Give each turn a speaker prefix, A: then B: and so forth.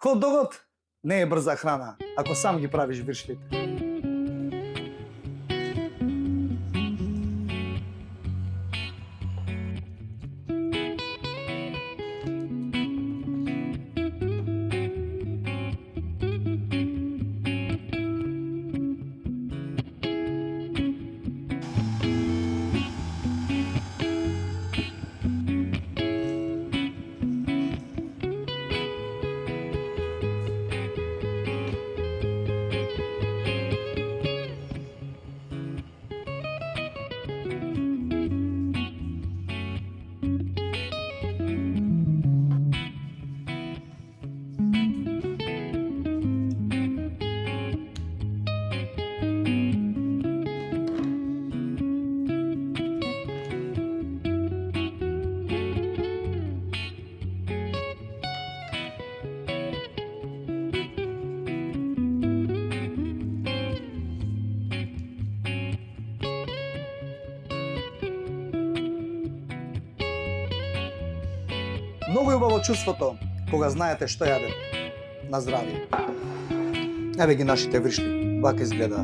A: Хот-догот не е брза храна, ако сам ги правиш виршлите. Многу е убаво чувството кога знаете што јадете. На здравје. Еве ги нашите вршли. Вака изгледа